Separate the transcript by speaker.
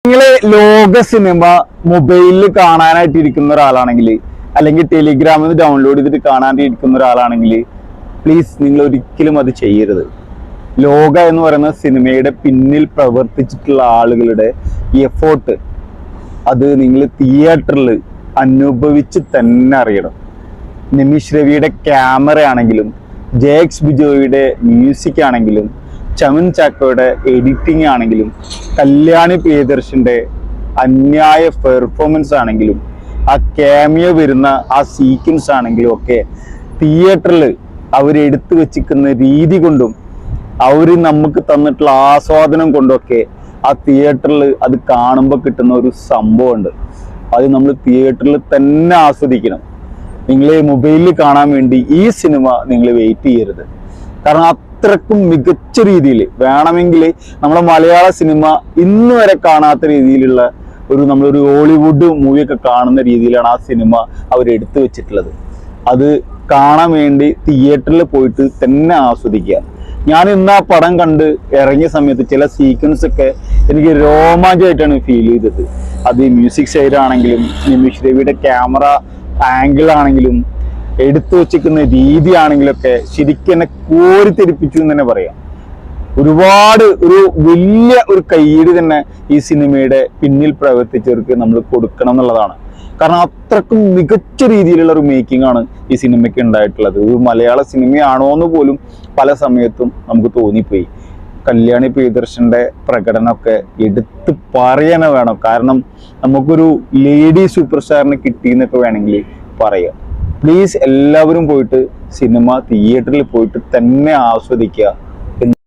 Speaker 1: നിങ്ങൾ ലോക സിനിമ മൊബൈലിൽ കാണാനായിട്ട് ഇരിക്കുന്ന ഒരാളാണെങ്കിൽ അല്ലെങ്കിൽ ടെലിഗ്രാമിൽ നിന്ന് ഡൗൺലോഡ് ചെയ്തിട്ട് കാണാനായിട്ടിരിക്കുന്ന ഒരാളാണെങ്കിൽ പ്ലീസ് നിങ്ങൾ ഒരിക്കലും അത് ചെയ്യരുത്. ലോക എന്ന് പറയുന്ന സിനിമയുടെ പിന്നിൽ പ്രവർത്തിച്ചിട്ടുള്ള ആളുകളുടെ എഫോർട്ട് അത് നിങ്ങൾ തിയേറ്ററിൽ അനുഭവിച്ച് തന്നെ അറിയണം. നിമിഷ് രവിയുടെ ക്യാമറ ആണെങ്കിലും ജെക്സ് ബിജോയുടെ മ്യൂസിക് ആണെങ്കിലും ചമൻ ചാക്കോയുടെ എഡിറ്റിംഗ് ആണെങ്കിലും കല്യാണി പ്രിയദർശന്റെ അന്യായ പെർഫോമൻസ് ആണെങ്കിലും ആ ക്യാമിയോ വരുന്ന ആ സീക്വൻസ് ആണെങ്കിലും ഒക്കെ തിയേറ്ററിൽ അവരെടുത്തു വെച്ചിരിക്കുന്ന രീതി കൊണ്ടും അവർ നമുക്ക് തന്നിട്ടുള്ള ആസ്വാദനം കൊണ്ടൊക്കെ ആ തിയേറ്ററിൽ അത് കാണുമ്പോൾ കിട്ടുന്ന ഒരു സംഭവമുണ്ട്. അത് നമ്മൾ തിയേറ്ററിൽ തന്നെ ആസ്വദിക്കണം. നിങ്ങൾ മൊബൈലിൽ കാണാൻ വേണ്ടി ഈ സിനിമ നിങ്ങൾ വെയിറ്റ് ചെയ്യരുത്. കാരണം അത്രക്കും മികച്ച രീതിയിൽ വേണമെങ്കിൽ നമ്മുടെ മലയാള സിനിമ ഇന്ന് വരെ കാണാത്ത രീതിയിലുള്ള നമ്മളൊരു ഹോളിവുഡ് മൂവിയൊക്കെ കാണുന്ന രീതിയിലാണ് ആ സിനിമ അവരെടുത്തു വെച്ചിട്ടുള്ളത്. അത് കാണാൻ വേണ്ടി തിയേറ്ററിൽ പോയിട്ട് തന്നെ ആസ്വദിക്കുക. ഞാൻ ഇന്ന് ആ പടം കണ്ട് ഇറങ്ങിയ സമയത്ത് ചില സീക്വൻസ് ഒക്കെ എനിക്ക് രോമാഞ്ചമായിട്ടാണ് ഫീൽ ചെയ്തത്. അത് മ്യൂസിക് സൈഡ് ആണെങ്കിലും നിമിഷ് രവിയുടെ ക്യാമറ ആംഗിൾ ആണെങ്കിലും എടുത്തു വച്ചിരിക്കുന്ന രീതി ആണെങ്കിലൊക്കെ ശരിക്കും എന്നെ കോരിത്തെരിപ്പിച്ചു എന്ന് തന്നെ പറയാം. ഒരുപാട് വലിയ കയ്യടി തന്നെ ഈ സിനിമയുടെ പിന്നിൽ പ്രവർത്തിച്ചവർക്ക് നമ്മൾ കൊടുക്കണം എന്നുള്ളതാണ്. കാരണം അത്രക്കും മികച്ച രീതിയിലുള്ള ഒരു മേക്കിംഗ് ആണ് ഈ സിനിമയ്ക്ക് ഉണ്ടായിട്ടുള്ളത്. ഒരു മലയാള സിനിമയാണോ എന്ന് പോലും പല സമയത്തും നമുക്ക് തോന്നിപ്പോയി. കല്യാണി പ്രിയദർശന്റെ പ്രകടനമൊക്കെ എടുത്ത് പറയാനേ വേണം. കാരണം നമുക്കൊരു ലേഡി സൂപ്പർ സ്റ്റാറിനെ കിട്ടിയെന്നൊക്കെ വേണമെങ്കിൽ പറയാം. പ്ലീസ് എല്ലാവരും പോയിട്ട് സിനിമ തിയേറ്ററിൽ പോയിട്ട് തന്നെ ആസ്വദിക്കുക.